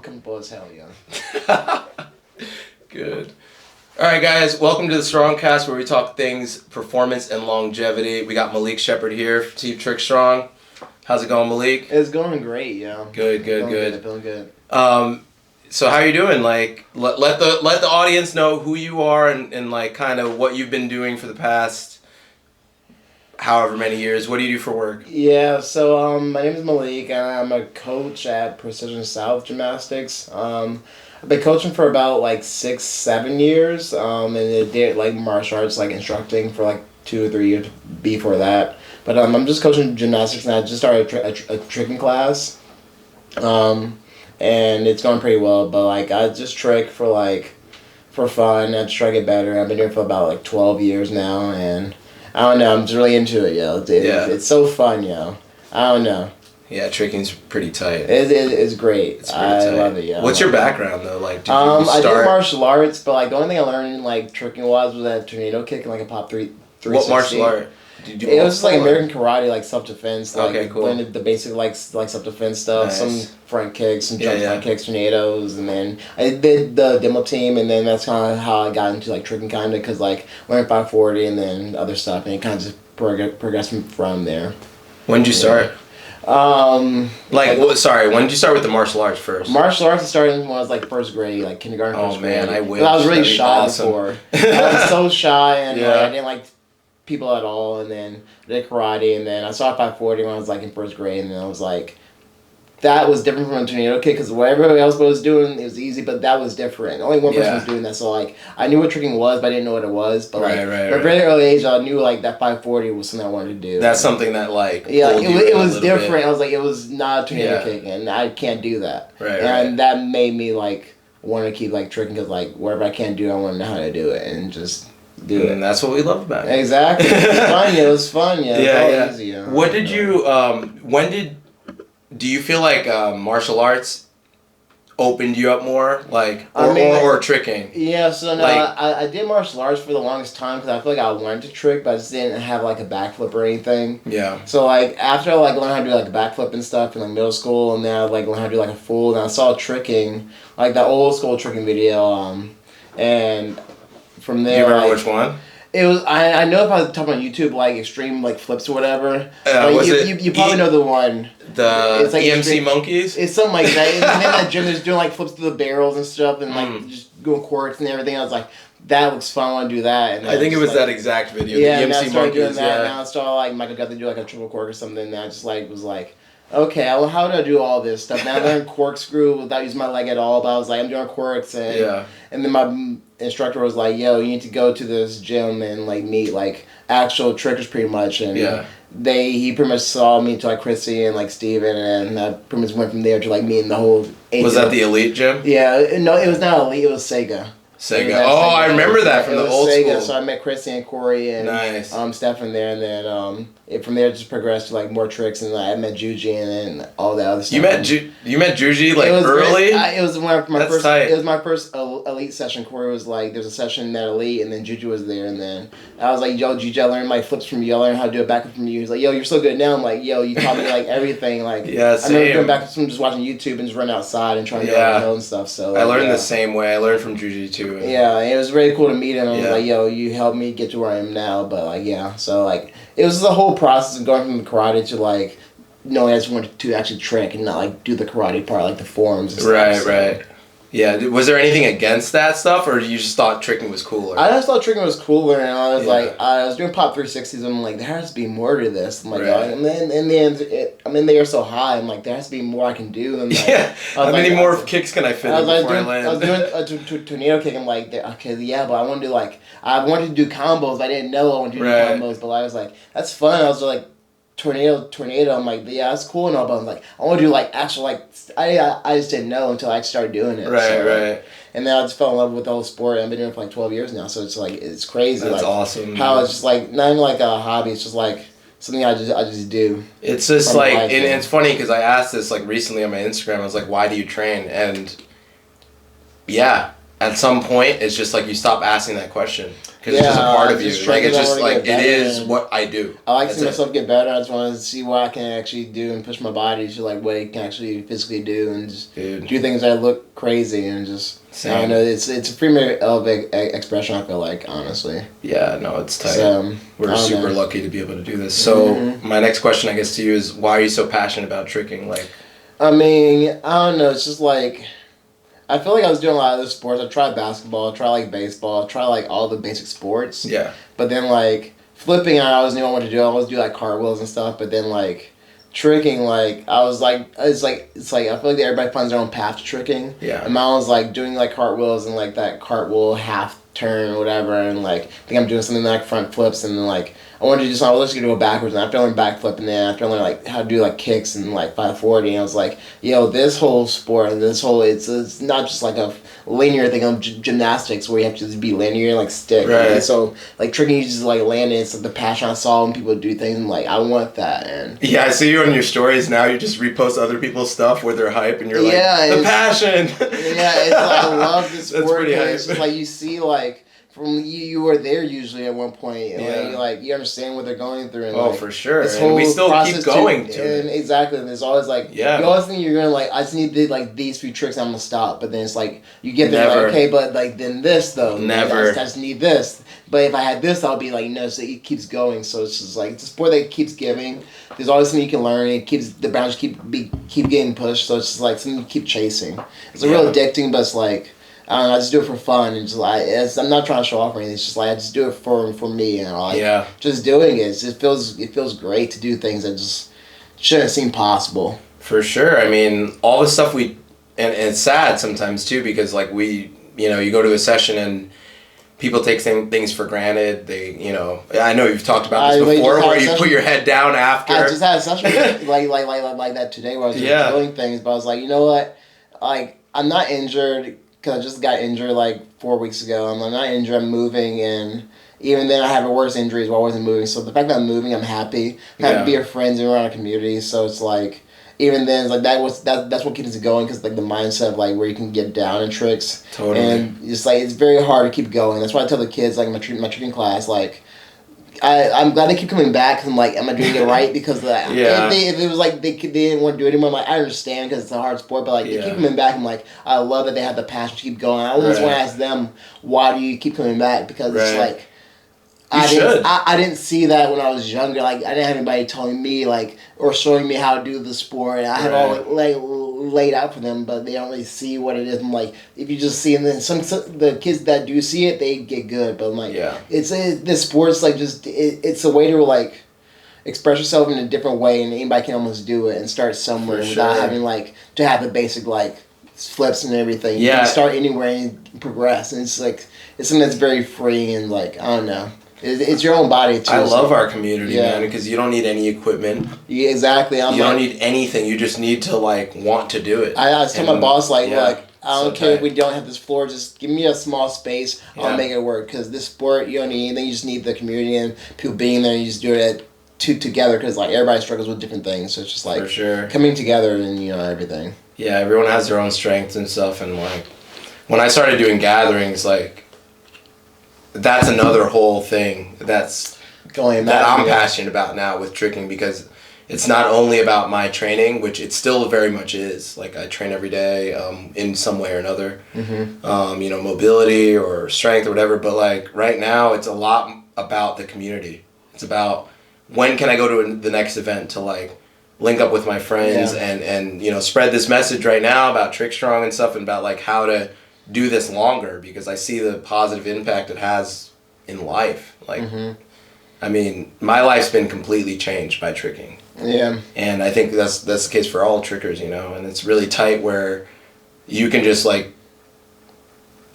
comfortable as hell, yeah. Good. All right, guys. Welcome to the StrongCast, where we talk things performance and longevity. We got Malik Shepard here, Team TrickStrong. How's it going, Malik? It's going great, yeah. Good. Feeling good. So how you doing? Like, let the audience know who you are and like kind of what you've been doing for the past however many years. What do you do for work? Yeah, so my name is Malik, and I'm a coach at Precision South Gymnastics. I've been coaching for about like 6-7 years, and I did like martial arts, like instructing for like 2 or 3 years before that. But I'm just coaching gymnastics, and I just started a tricking class, and it's going pretty well. But like I just trick for fun. I just try to get better. I've been doing it for about like 12 years now, and I don't know. I'm just really into it, yo. It's so fun, yo. I don't know. Yeah, tricking's pretty tight. It's great. It's pretty tight. Love it, yeah. What's your background though? Like, did you I start? did martial arts, but like the only thing I learned in like tricking was that tornado kick and like a pop 360. What martial art? Did you do it was just like American karate, like self defense. Like, okay, cool. Blended the basic like self defense stuff, Nice. some front kicks, some jump front kicks, tornadoes, and then I did the demo team, and then that's kind of how I got into like tricking kind of because like learned 540 and then other stuff, and it kind of just progressed from there. When did you start? When did you start with the martial arts first? Martial arts I started when I was like first grade, like kindergarten. Oh first man, grade. I wish. I was really That'd be shy awesome. before. I was so shy, and Yeah. like, I didn't like people at all. And then I did karate, and then I saw 540 when I was like in first grade, and then I was like, that was different from a tornado kick because what everybody else was doing, it was easy, but that was different. Only one person was doing that, so like I knew what tricking was, but I didn't know what it was. But like at a very early age, I knew like that 540 was something I wanted to do. That's something that like it was different. Bit. I was like, it was not a tornado kick, and I can't do that. And that made me like want to keep like tricking because like whatever I can't do, I want to know how to do it and just do it. And that's what we love about it. Exactly. It was fun. Yeah. It was easy, yeah. What did you? Do you feel like martial arts opened you up more, like, or tricking? Yeah, so no, like, I did martial arts for the longest time because I feel like I wanted to trick, but I just didn't have like a backflip or anything. Yeah. So like after I like learned how to do like a backflip and stuff in like middle school, and then I like learned how to do like a full, and I saw tricking, like that old school tricking video, and from there. Do you remember like, which one? It was I know if I was talking on YouTube like extreme like flips or whatever. Was you probably know the one. It's like EMC extreme, monkeys. It's something like that. And then that gym is doing like flips through the barrels and stuff, and like just doing quirks and everything. I was like, that looks fun. I want to do that. And I think it was like, that exact video. Yeah, the and I EMC started monkeys. doing that. And I saw like Michael got to do like a triple cork or something. And I just like was like, okay, well, how do I do all this stuff? Now I learned corkscrew without using my leg at all. But I was like, I'm doing quirks, and then my instructor was like, yo, you need to go to this gym and like meet like actual trickers pretty much, and he pretty much saw me to like Chrissy and like Steven, and I pretty much went from there to like meeting the whole Was that the Elite gym? Yeah, no, it was not Elite, it was Sega. Oh, I remember that from the old school. So I met Chrissy and Corey and Stefan there, and then from there it just progressed to like more tricks, and I met Juji and then all that other stuff. You met Juji like early? It was one of my That's first. tight. It was my first Elite session. Corey was like, "There's a session at Elite," and then Juji was there, and then I was like, "Yo, Juji, I learned like flips from you. I learned how to do a backflip from you." He's like, "Yo, you're so good now." I'm like, "Yo, you taught me like everything." Like, I remember doing backflips from just watching YouTube and just running outside and trying to go on the hill and stuff. So I learned the same way. I learned from Juji too. Yeah, it was really cool to meet him. I was like, yo, you helped me get to where I am now. But like, yeah, so like, it was the whole process of going from karate to like, knowing I just wanted to actually trick and not like do the karate part, like the forms and stuff. Right. Yeah, was there anything against that stuff, or you just thought tricking was cooler? I just thought tricking was cooler, and I was like, I was doing pop 360s, and I'm like, there has to be more to this. I'm like, and then in the end, I'm in the air so high, I'm like, there has to be more I can do. And like, how many more kicks can I fit in before I land? I was doing a tornado kick, I'm like, okay, yeah, but I want to do like, I wanted to do combos, but I didn't know I wanted to do combos, but I was like, that's fun. I was like, tornado. I'm like, yeah, that's cool and all, but I'm like, I want to do like actual like I just didn't know until I started doing it. Right. And then I just fell in love with the whole sport. I've been doing it for like 12 years now, so it's like it's crazy. That's like, awesome. How it's just like not even like a hobby. It's just like something I just do. It's just like, and it's funny because I asked this like recently on my Instagram. I was like, why do you train? And yeah, at some point it's just like you stop asking that question because it's just a part of you. Like it's just like it is what I do. I like to see myself get better. I just want to see what I can actually do and push my body to like what I can actually physically do and just do things that look crazy and just. Same. I don't know. It's a freedom of expression. I feel like, honestly. Yeah, no, it's tight. So, we're super lucky to be able to do this. So my next question, I guess, to you is, why are you so passionate about tricking? Like, I mean, I don't know. It's just like, I feel like I was doing a lot of other sports. I tried basketball, I tried like baseball, I tried like all the basic sports. Yeah. But then like flipping, I always knew what to do. I always do like cartwheels and stuff. But then like tricking, like I was like it's like I feel like everybody finds their own path to tricking. Yeah. And mine was like doing like cartwheels and like that cartwheel half turn or whatever, and like I think I'm doing something like front flips, and then like I wanted to do something. Let's go backwards, and after I learned backflip, and then after I learned like how to do like kicks and like 540, and I was like, yo, this whole sport, it's not just like a linear thing of gymnastics where you have to just be linear and like stick. Right. And so like tricking, you just like land it. It's like the passion I saw when people do things, and like I want that. And yeah, I see you on your stories now. You just repost other people's stuff where they're hype, and you're like, the passion. Yeah, it's like I love this sport. That's pretty hype. It's just like you see like. From you were there usually at one point, and yeah. like you understand what they're going through. And oh, like, for sure. This and we still keep going to and exactly. And there's always like you always think you're gonna like I just need to like these few tricks. I'm gonna stop, but then it's like you get there like okay, but like then this though. Never. I just need this. But if I had this, I'll be like no. So it keeps going. So it's just like it's a sport that keeps giving. There's always something you can learn. It keeps the boundaries keep getting pushed. So it's just like something you keep chasing. It's real addicting, but it's like. I don't know, I just do it for fun and just like I'm not trying to show off or anything. It's just like I just do it for me and like just doing it. It feels great to do things that just shouldn't seem possible. For sure. I mean, all the stuff and it's sad sometimes too because like you go to a session and people take things for granted. They I know you've talked about this before where you put your head down after. I just had a session like that today where I was just doing things, but I was like, you know what, like I'm not injured. Because I just got injured like 4 weeks ago. I'm not injured, I'm moving, and even then I have worse injuries while I wasn't moving. So the fact that I'm moving, I'm happy. I'm happy to be with friends and around a community. So it's like, even then, it's like that's what keeps it going because like the mindset of like where you can get down in tricks. Totally. And it's like, it's very hard to keep going. That's why I tell the kids, like my tricking class, like, I'm glad they keep coming back because I'm like, am I doing it right? Because if it was like they didn't want to do it anymore, I'm like, I understand because it's a hard sport, but like they keep coming back. I'm like, I love that they have the passion to keep going. I almost want to ask them, why do you keep coming back? Because it's like, I didn't see that when I was younger. Like I didn't have anybody telling me like or showing me how to do the sport. I had all like laid out for them, but they don't really see what it is. I'm like, if you just see, and then some the kids that do see it, they get good. But I'm like, this sport's like just it's a way to like express yourself in a different way, and anybody can almost do it and start somewhere without having like to have the basic like flips and everything. You can start anywhere and progress, and it's like it's something that's very free and like I don't know. It's your own body too. I love our community, man, because you don't need any equipment. Yeah, exactly. You don't need anything. You just need to like want to do it. I was telling my boss like I don't care if we don't have this floor. Just give me a small space. I'll make it work. Because this sport, you don't need anything. You just need the community and people being there. You just do it together. Because like everybody struggles with different things. So it's just like coming together and everything. Yeah, everyone has their own strengths and stuff. And like when I started doing gatherings, like. That's another whole thing that I'm passionate about now with tricking because it's not only about my training, which it still very much is. Like I train every day in some way or another, mobility or strength or whatever. But like right now, it's a lot about the community. It's about when can I go to the next event to like link up with my friends and spread this message right now about TrickStrong and stuff and about like how to do this longer because I see the positive impact it has in life. Like, I mean, my life's been completely changed by tricking. Yeah. And I think that's the case for all trickers, and it's really tight where you can just like,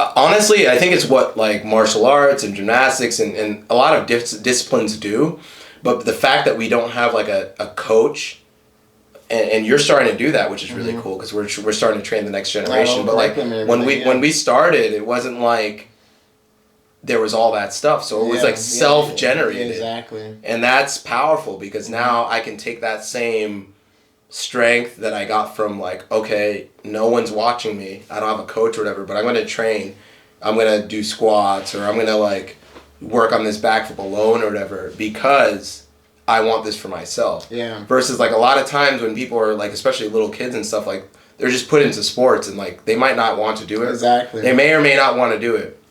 honestly, I think it's what like martial arts and gymnastics and a lot of disciplines do, but the fact that we don't have like a coach and you're starting to do that, which is really cool because we're starting to train the next generation. But like when we started, it wasn't like there was all that stuff. So it was like self-generated. Exactly. And that's powerful because now I can take that same strength that I got from like, okay, no one's watching me. I don't have a coach or whatever, but I'm going to train I'm gonna do squats, or I'm gonna like work on this backflip alone or whatever because I want this for myself. Yeah. Versus like a lot of times when people are like, especially little kids and stuff, like they're just put into sports and like they might not want to do it. Exactly. They may or may not want to do it.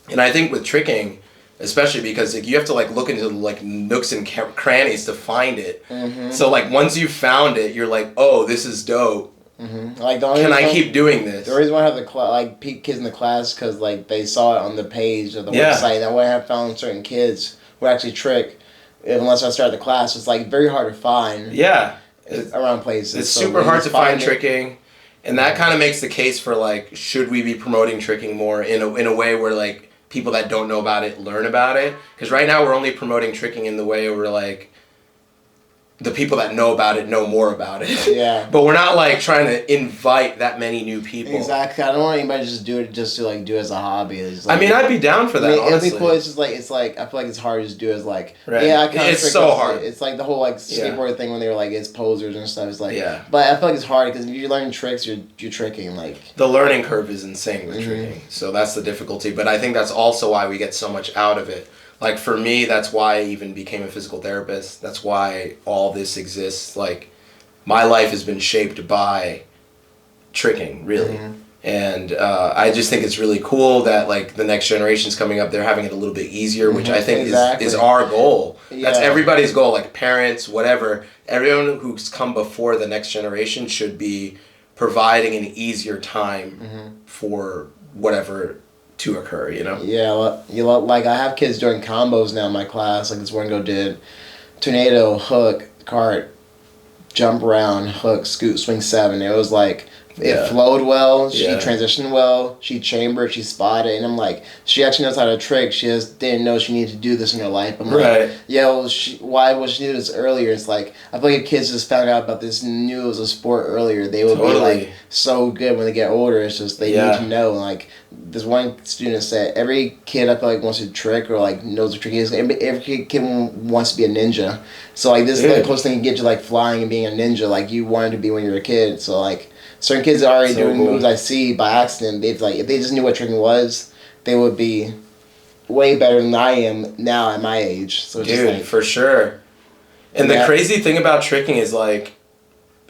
And I think with tricking, especially because like, you have to like look into like nooks and crannies to find it. Mm-hmm. So like once you found it, you're like, oh, this is dope. Mm-hmm. Like can I keep doing this? The reason why I have the kids in the class because like they saw it on the page of the website. That way I have found certain kids who actually trick. Unless I start the class, it's like very hard to find. Yeah, around places. It's super hard to find tricking, and that kind of makes the case for like, should we be promoting tricking more in a way where like people that don't know about it learn about it? Because right now we're only promoting tricking in the way where like the people that know about it know more about it. Yeah. But we're not like trying to invite that many new people. Exactly. I don't want anybody to just do it just to like do it as a hobby. It's like, I mean, I'd be down for that. Honestly, it'd be cool. It's like I feel like it's hard to just do it as like right. Yeah. I kind of it's so hard. It's like the whole like skateboard thing when they were like it's posers and stuff. It's like But I feel like it's hard because if you're learning tricks, you're tricking like the learning curve is insane with tricking. So that's the difficulty. But I think that's also why we get so much out of it. Like, for me, that's why I even became a physical therapist. That's why all this exists. Like, my life has been shaped by tricking, really. And I just think it's really cool that, like, the next generation's coming up, they're having it a little bit easier, which I think is our goal. Yeah. That's everybody's goal, like, parents, whatever. Everyone who's come before the next generation should be providing an easier time for whatever to occur, you know? Yeah, like I have kids doing combos now in my class. Like this one girl did tornado, hook, cart, jump around, hook, scoot, swing 7. It was like it flowed well. She transitioned well. She chambered. She spotted, and I'm like, she actually knows how to trick. She just didn't know she needed to do this in her life. I'm like, why was she do this earlier? It's like I feel like if kids just found out about this, knew it was a sport earlier, they would be like so good when they get older. It's just they need to know. Like this one student said, every kid I feel like wants to trick or like knows what trick is. Every kid wants to be a ninja. So like this is the closest thing you get to like flying and being a ninja. Like you wanted to be when you were a kid. So like. Certain kids are already doing moves I see by accident. They've like if they just knew what tricking was, they would be way better than I am now at my age. So dude, just like, for sure. And the crazy thing about tricking is like,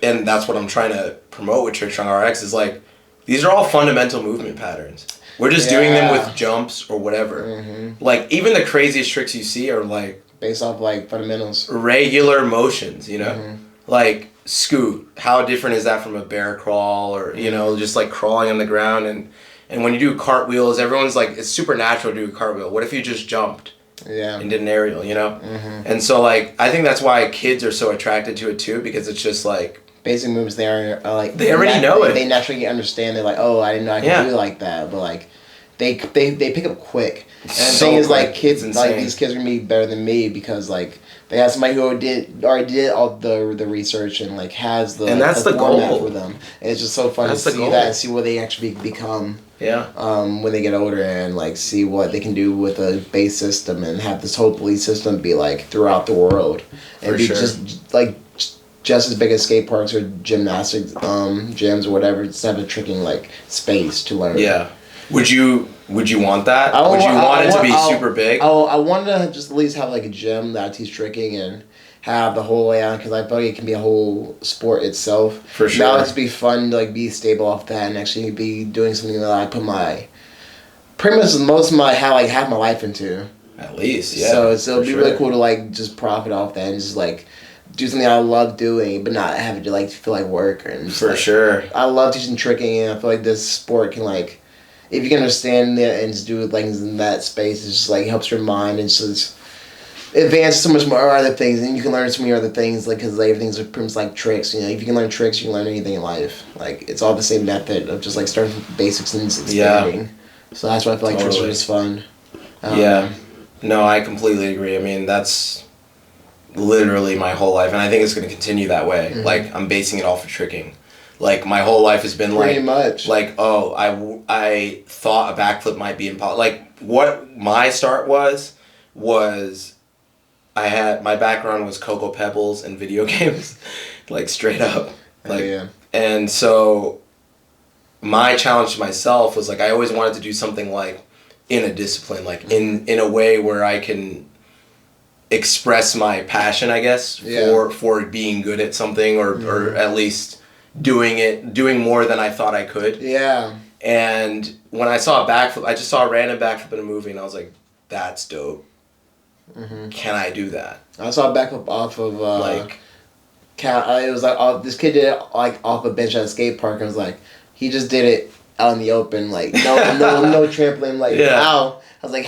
and that's what I'm trying to promote with TrickStrong RX is like, these are all fundamental movement patterns. We're just doing them with jumps or whatever. Like even the craziest tricks you see are like based off like fundamentals, regular motions. You know, like. Scoot, how different is that from a bear crawl or you know just like crawling on the ground and when you do cartwheels everyone's like it's super natural to do a cartwheel. What if you just jumped and did an aerial, you know? And so like I think that's why kids are so attracted to it too, because it's just like basic moves they are like they already know it. They naturally understand. They're like, oh, I didn't know I could do it like that. But like they pick up quick. And the thing is like kids like these kids are gonna be better than me because like they have somebody who already did all the research and like has the and that's the format goal for them. And it's just so fun to see that and see what they actually become. When they get older and like see what they can do with a base system and have this whole police system be like throughout the world and be just like just as big as skate parks or gymnastics gyms or whatever. Just have a tricking like space to learn. Yeah. Would you want that? Would you want it to be super big? I want to just at least have like a gym that I teach tricking and have the whole layout because I feel like it can be a whole sport itself. For sure. Now it's be fun to like be stable off that and actually be doing something that I put my pretty much most of my half my life into. At least, yeah. So it'll be really cool to like just profit off that and just like do something I love doing, but not have it to like feel like work. And just, for sure. I love teaching tricking, and I feel like this sport can like. If you can understand it and just do things in that space, it just like helps your mind and just advances so much more other things, and you can learn so many other things like because everything's pretty much like tricks. You know, if you can learn tricks, you can learn anything in life. Like it's all the same method of just like starting from basics and expanding. So that's why I feel like tricks are just fun. No, I completely agree. I mean, that's literally my whole life, and I think it's going to continue that way. Like I'm basing it off of tricking. Like my whole life has been pretty much like oh I thought a backflip might be impossible. Like what my start was I had my background was Cocoa Pebbles and video games, like straight up, like and so my challenge to myself was like I always wanted to do something like in a discipline, like in a way where I can express my passion, I guess, for being good at something or at least doing more than I thought I could. Yeah. And when I saw a backflip, I just saw a random backflip in a movie, and I was like, that's dope. Can I do that? I saw a backflip off of it was like this kid did it like off a bench at a skate park, and it was like he just did it out in the open, like no trampoline, like how I was like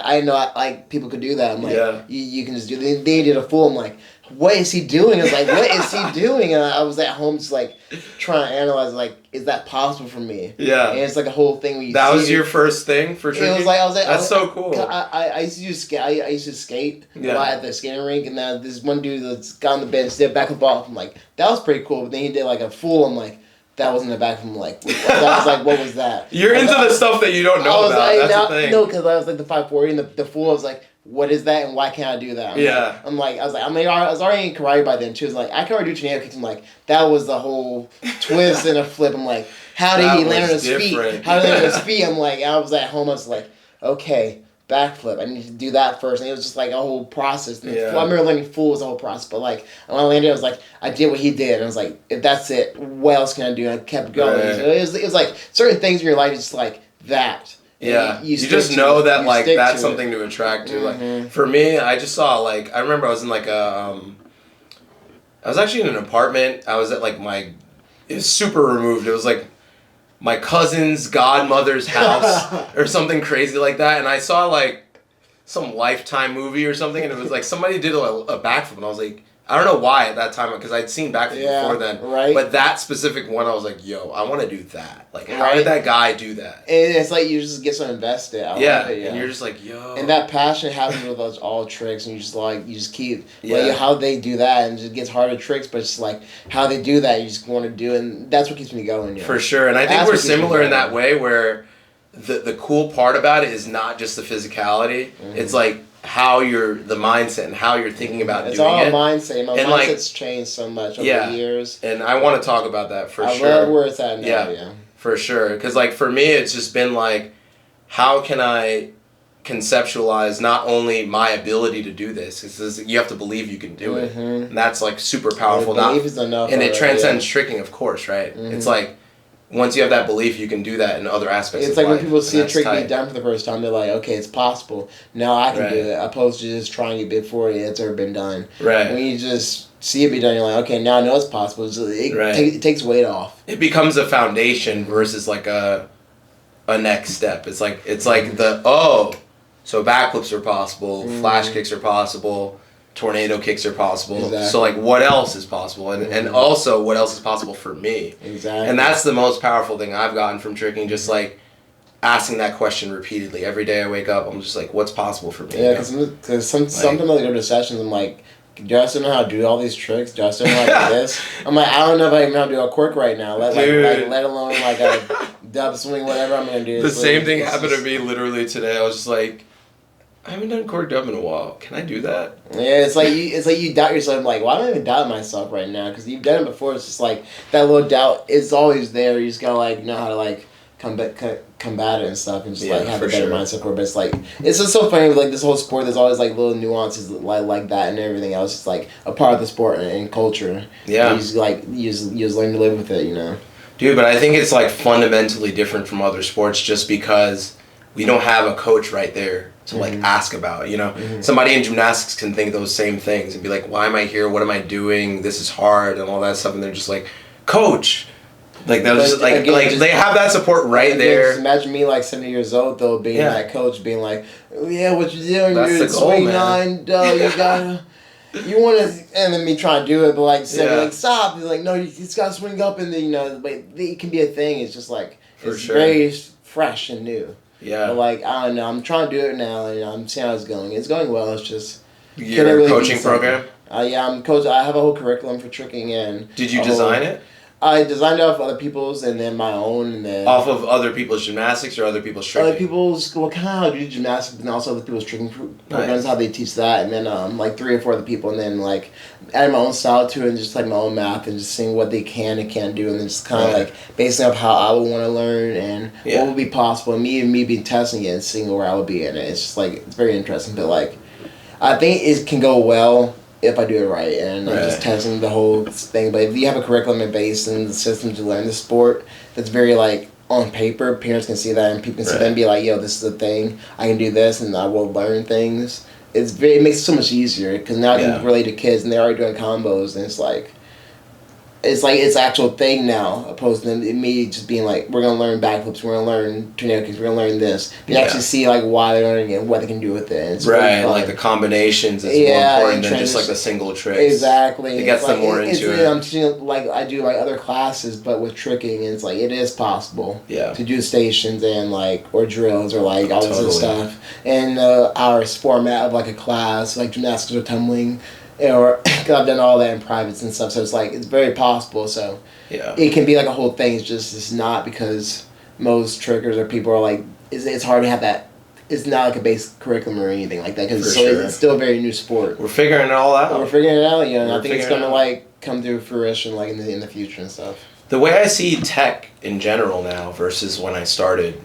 I didn't know like people could do that. I'm like you can just do it. They did a full. I'm like, what is he doing? I was like, what is he doing? And I was at home just like trying to analyze like, is that possible for me? Yeah. And it's like a whole thing where you that was your first thing for tricking? It was like I was like that's so cool. I used to skate. I used to skate a lot at the skating rink, and then this one dude that's got on the bench did back and ball. I'm like, that was pretty cool. But then he did like a full. I'm like, that wasn't the back from like. I was like, what was that? You're into the stuff that you don't know about. Like, that's the thing. No, because I was like the 540 and the full. I was like, what is that and why can't I do that? I was already in karate by then too. I was like, I can already do tornado kicks. I'm like, that was the whole twist and a flip. I'm like, how did he land on his feet? How did he land on his feet? I'm like, I was at home. I was like, okay, backflip. I need to do that first. And it was just like a whole process. And I remember learning full was a whole process. But like when I landed, I was like, I did what he did. And I was like, if that's it, what else can I do? And I kept going. Right. So it was like certain things in your life, just like that. Yeah, you just know that like that's something to attract to. Like for me, I just saw like I remember I was in like I was actually in an apartment. I was at like it was super removed. It was like my cousin's godmother's house or something crazy like that, and I saw like some Lifetime movie or something, and it was like somebody did a backflip, and I was like, I don't know why at that time, because I'd seen backflip before then. Right. But that specific one, I was like, yo, I want to do that. Like, how did that guy do that? And it's like you just get so invested. And you're just like, yo. And that passion happens with those all tricks, and you just keep like how they do that, and it just gets harder tricks, but it's like how they do that, you just want to do, and that's what keeps me going. For sure, and I think we're similar in that way where the cool part about it is not just the physicality. It's like how the mindset and how you're thinking about doing it. It's all a mindset. My mindset's changed so much over the years. And I want to talk about that for sure. I love where it's at now, yeah. For sure. Because like for me, it's just been like, how can I conceptualize not only my ability to do this, because you have to believe you can do it. And that's like super powerful. Belief is enough. And it transcends tricking, of course, right? It's like, once you have that belief, you can do that in other aspects of life. It's like when people see a trick be done for the first time, they're like, okay, it's possible. Now I can do it, opposed to just trying it before it's ever been done. Right. When you just see it be done, you're like, okay, now I know it's possible. It takes weight off. It becomes a foundation versus like a next step. It's like so backflips are possible, flash kicks are possible, tornado kicks are possible. Exactly. So like what else is possible? And also what else is possible for me? Exactly. And that's the most powerful thing I've gotten from tricking, just like asking that question repeatedly. Every day I wake up, I'm just like, what's possible for me? Yeah, because sometimes I go to sessions, I'm like, do I still know how to do all these tricks? Do I still know how to do this? I'm like, I don't know if I even know how to do a quirk right now. Let alone like a dub swing, whatever I'm going to do. The same thing happened to me literally today. I was just like, I haven't done cork dub in a while. Can I do that? Yeah, it's like you doubt yourself. I'm like, why don't I even doubt myself right now? Because you've done it before. It's just like that little doubt is always there. You just gotta like know how to like combat it and stuff, and just like have a better mindset for it. But it's like it's just so funny with like this whole sport. There's always like little nuances like that and everything else. It's like a part of the sport and culture. Yeah, and you just learn to live with it, you know. Dude, but I think it's like fundamentally different from other sports just because we don't have a coach right there to like ask about, you know. Somebody in gymnastics can think those same things and be like, why am I here? What am I doing? This is hard and all that stuff. And they're just like, coach. Like that was just like they have that support right there. Just imagine me like 70 years old though, being that coach, being like, yeah, what you doing? That's You're the goal, swing man. 9, you gotta. You want to, and then me trying to do it, but like, like stop. He's like, no, you just gotta swing up, and then it can be a thing. It's just like very fresh and new. Yeah. But like, I don't know. I'm trying to do it now, and I'm seeing how it's going. It's going well. It's just your coaching program. Yeah, I'm coach. I have a whole curriculum for tricking, and did you design it? I designed it off other people's and then my own, and then Off of other people's gymnastics or other people's tricking? other people's, well, kind of how I do gymnastics, and also other people's tricking programs, how they teach that, and then like 3 or 4 other people, and then like adding my own style to it, and just like my own math, and just seeing what they can and can't do, and then just kind of like basing off how I would want to learn and what would be possible, and me being testing it and seeing where I would be in it. It's just like, it's very interesting, but like I think it can go well if I do it right, and I'm just testing the whole thing. But if you have a curriculum and base and the system to learn the sport that's very like on paper, parents can see that and people can see that and be like, yo, this is a thing, I can do this and I will learn things. It makes it so much easier because now I can relate to kids and they're already doing combos, and it's like it's actual thing now, opposed to me just being like, we're gonna learn backflips, we're gonna learn tornado kicks, we're gonna learn this. You actually see like why they're learning it and what they can do with it. It's right, like the combinations is more important than just like the single tricks. Exactly. It gets them more into it. I'm teaching like I do like other classes, but with tricking, and it's like it is possible to do stations and like or drills or like all this other stuff. And our format of like a class, like gymnastics or tumbling. Or cause I've done all that in privates and stuff, so it's like it's very possible. So it can be like a whole thing. It's not because most trickers or people are like it's hard to have that. It's not like a base curriculum or anything like that because it's still a very new sport. We're figuring it all out. We're figuring it out. And I think it's gonna like come to fruition like in the future and stuff. The way I see tech in general now versus when I started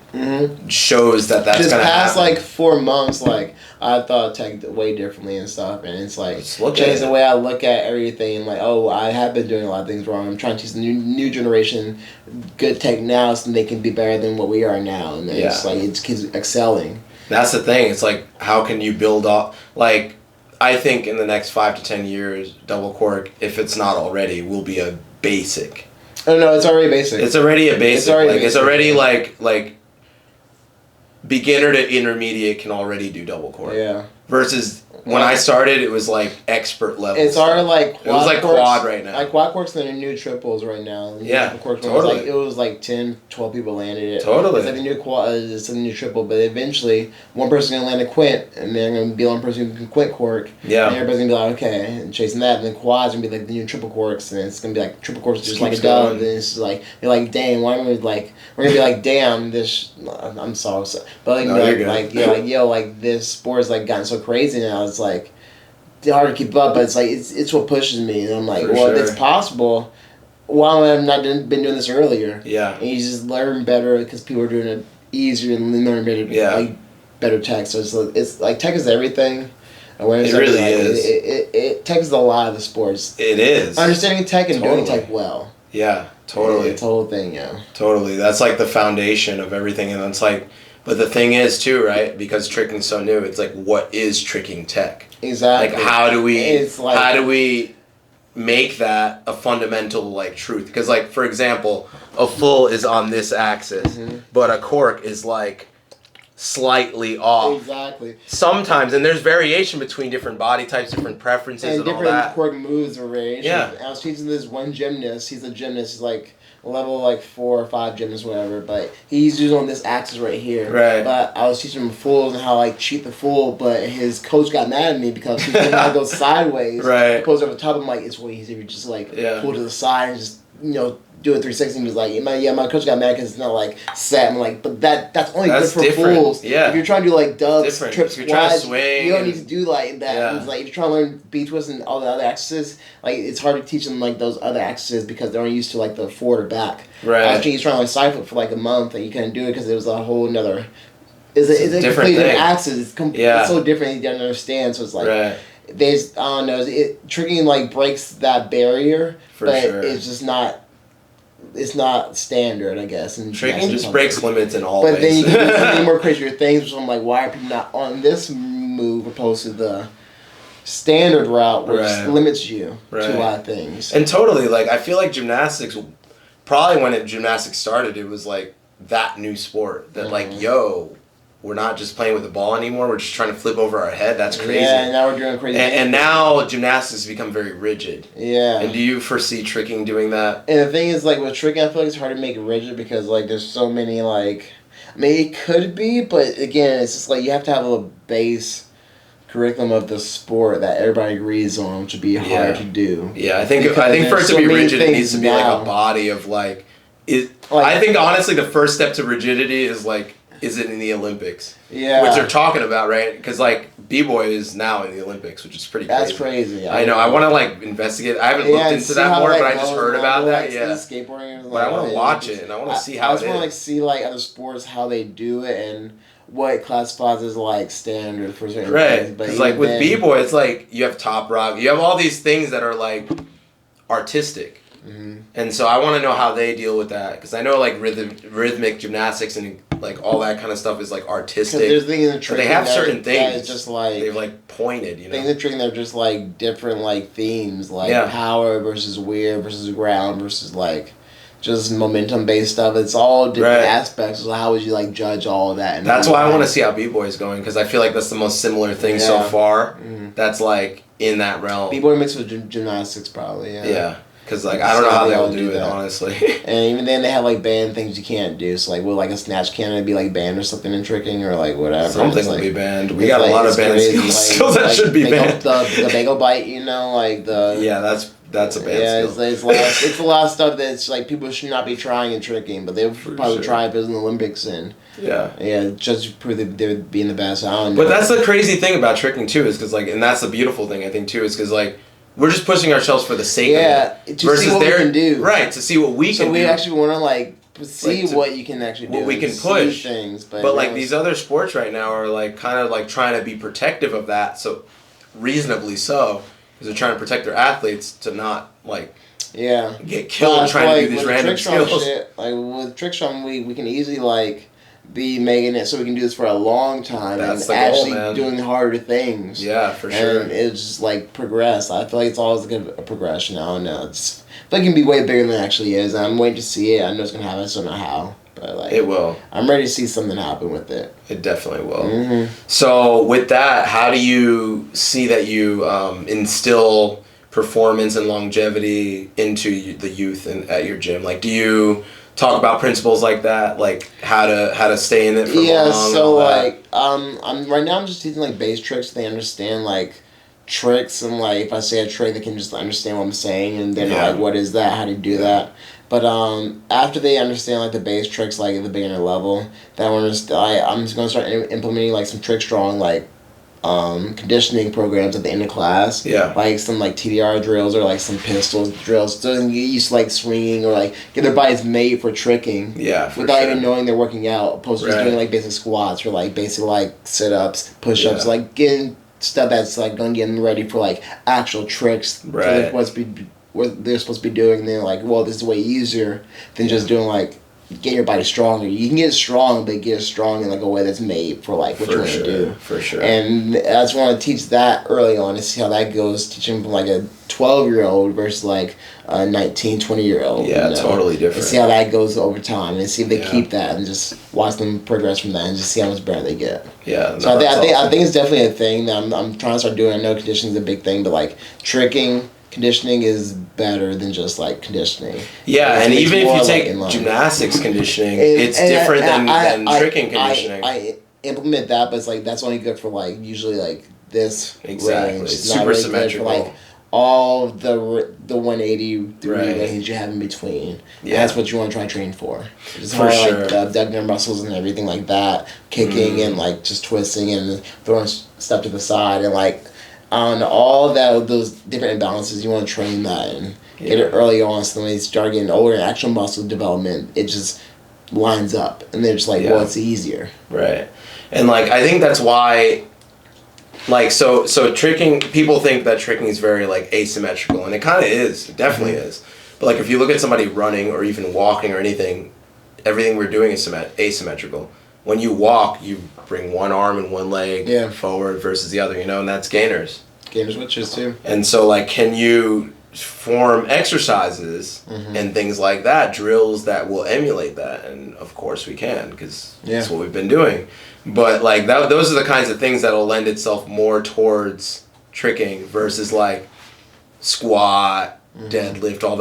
shows that's just gonna past happen. like 4 months, like I thought tech way differently and stuff, and it's like changed the way I look at everything. Like, oh, I have been doing a lot of things wrong. I'm trying to teach the new generation good tech now, so they can be better than what we are now, and it's like it's kids excelling. That's the thing. It's like, how can you build up? Like, I think in the next 5 to 10 years, double cork, if it's not already, will be a basic. Oh no, it's already basic. It's already a basic. It's already like beginner to intermediate can already do double cork. Yeah. Versus when I started, it was like expert level. It's already like quad. It was like quad right now. Like quad corks, and the new triples right now. Totally. It was like 10, 12 people landed it. Totally. It's like the new quad. It's a new triple, but eventually one person's gonna land a quint, and then gonna be one person who can quint cork. Yeah. And everybody's gonna be like, okay, and chasing that. And then quads gonna be like the new triple corks, and it's gonna be like triple corks just like a dub. And it's like you're like, dang, why am I like? We're gonna be like, damn, this. I'm sorry, but like this sport's like gotten so crazy now. It's like. It's hard to keep up, but it's like it's what pushes me, and I'm like, it's possible. Why have I not been doing this earlier? Yeah, and you just learn better because people are doing it easier and learn better. Like better tech. So it's like tech is everything. Awareness it really is. It tech is a lot of the sports. It is understanding tech and doing tech well. Yeah, totally. It's a whole thing. Yeah, totally. That's like the foundation of everything, and it's like. But the thing is too, right? Because tricking's so new, it's like, what is tricking tech? Exactly. Like, how do we make that a fundamental like truth? Because like, for example, a full is on this axis, but a cork is like slightly off. Exactly. Sometimes, and there's variation between different body types, different preferences, and different all that. Cork moves or variation. Yeah. I was teaching this one gymnast. He's a gymnast. He's like level like 4 or 5 gymnast, whatever. But he's using on this axis right here. Right. But I was teaching him fulls and how like cheat the full. But his coach got mad at me because he didn't know how to go sideways. Right. Goes over the top. I'm like, it's way easier. Just like pull to the side and just do a 360. He was like, my coach got mad because it's not like set. I'm like, but that's only good for different. fools. Yeah. If you're trying to do like dubs, trips, if you're trying to swing, you don't need to do like that. Yeah. It's like if you're trying to learn B twist and all the other axes, like it's hard to teach them like those other axes because they're only used to like the forward or back. Right. I think he's trying to like side flip for like a month and you couldn't do it because it was a whole nother. It's a completely different axis. It's so different. He doesn't understand. So it's like there's I don't know. Tricking like breaks that barrier, but it's just not. It's not standard, I guess. And tricking just breaks limits in all ways. But then you can do many more crazier things, which I'm like, why are people not on this move opposed to the standard route, which limits you to a lot of things. And totally, like, I feel like gymnastics, probably when gymnastics started, it was like that new sport that like, yo, we're not just playing with the ball anymore. We're just trying to flip over our head. That's crazy. Yeah, and now we're doing crazy. And now gymnastics has become very rigid. Yeah. And do you foresee tricking doing that? And the thing is, like, with tricking, I feel like it's hard to make it rigid because, like, there's so many, like... I mean, it could be, but, again, it's just, like, you have to have a base curriculum of the sport that everybody agrees on, which would be hard to do. Yeah, I think for it to be rigid, it needs to be like a body of like. I think honestly, the first step to rigidity is like, is it in the Olympics? Yeah. Which they're talking about, right? Because like B-boy is now in the Olympics, which is pretty crazy. That's crazy. I know. I want to like investigate. I haven't looked into that more, but I just heard about that. Yeah. Skateboarding. But I want to watch it and I want to see how it is. I just want to like see like other sports how they do it and what it classifies as like standard for certain things. Right. Because like with B-boy, it's like you have top rock. You have all these things that are like artistic. Mm-hmm. And so I want to know how they deal with that because I know like rhythmic gymnastics and like all that kind of stuff is like artistic. There's things in tricking they have certain things. It's just like they've like pointed, you know. Things in tricking that are just like different like themes, like power versus weird versus ground versus like just momentum based stuff. It's all different aspects. So how would you like judge all of that? That's why I want to see how B-boy is going because I feel like that's the most similar thing so far. Mm-hmm. That's like in that realm. B-boy mixed with gymnastics probably. Yeah. Because, like, I don't know how they'll do it, honestly. And even then, they have, like, banned things you can't do. So, like, will, like, a snatch cannon be, like, banned or something in tricking or, like, whatever? Something will be banned. We got a lot of banned skills that should be banned. The bagel bite, you know, like, the... Yeah, that's a banned skill. It's a lot of stuff that's, like, people should not be trying in tricking. But they would probably try if it was in the Olympics and... Yeah, just to prove that they would be in the best. I don't know. But that's the crazy thing about tricking, too, is because, like... And that's the beautiful thing, I think, too, is because, like... We're just pushing ourselves for the sake of it. To see what we can do. Right, to see what we can do. So we actually want to, like, see what you can actually do. What we can push. Things, but like, these other sports right now are, like, kind of, like, trying to be protective of that, so reasonably so, because they're trying to protect their athletes to not, like, get killed trying to do these random skills. Like, with TrickStrong, we can easily, like... be making it so we can do this for a long time and actually doing harder things. Yeah, for sure. And it's just like progress. I feel like it's always a progression. I don't know. I feel like it can be way bigger than it actually is. I'm waiting to see it. I know it's gonna happen. I just don't know how. But like it will. I'm ready to see something happen with it. It definitely will. Mm-hmm. So with that, how do you see that you instill performance and longevity into the youth and at your gym? Like, do you talk about principles like that, like how to stay in it for long? Yeah, so like I'm right now I'm just teaching like base tricks. They understand like tricks and like if I say a trick, they can just understand what I'm saying and then like what is that? How do you do that? But after they understand like the base tricks like at the beginner level, then I'm just gonna start implementing like some TrickStrong like conditioning programs at the end of class. Yeah. Like some like TDR drills or like some pistols drills. So they get used to like swinging or like get their bodies made for tricking. Yeah. Without even knowing they're working out, opposed to just doing like basic squats or like basic like sit ups, push ups, like getting stuff that's like gonna get them ready for like actual tricks. Right. What they're supposed to be doing. And they're like, well, this is way easier than just doing like get your body stronger. You can get strong, but get it strong in like a way that's made for like what you want to do. For sure. And I just want to teach that early on to see how that goes. Teaching from like a 12-year-old versus like a 19, 20-year-old. Yeah, totally different. And see how that goes over time, and see if they keep that, and just watch them progress from that, and just see how much better they get. Yeah. So I think it's definitely a thing that I'm trying to start doing. I know conditioning is a big thing, but like tricking. Conditioning is better than just like conditioning. Yeah, and even if you take gymnastics conditioning, it's different than tricking conditioning. I implement that, but it's like that's only good for like usually like this range. It's super really symmetrical. For, like all the 180 range you have in between. Yeah, that's what you want to try to train for. Just for sure. Like the abdominal muscles and everything like that, kicking and like just twisting and throwing stuff to the side and like. On all those different imbalances, you want to train that and get it early on, so when they start getting older and actual muscle development, it just lines up, and they're just like, well, it's easier. Right, and like I think that's why, like so tricking. People think that tricking is very like asymmetrical, and it kind of is. It definitely is. But like if you look at somebody running or even walking or anything, everything we're doing is asymmetrical. When you walk, you bring one arm and one leg forward versus the other, and that's gainers. Gainer switches too. And so, like, can you form exercises and things like that, drills that will emulate that? And of course we can, because that's what we've been doing. But like those are the kinds of things that'll lend itself more towards tricking versus like squat. Deadlift, all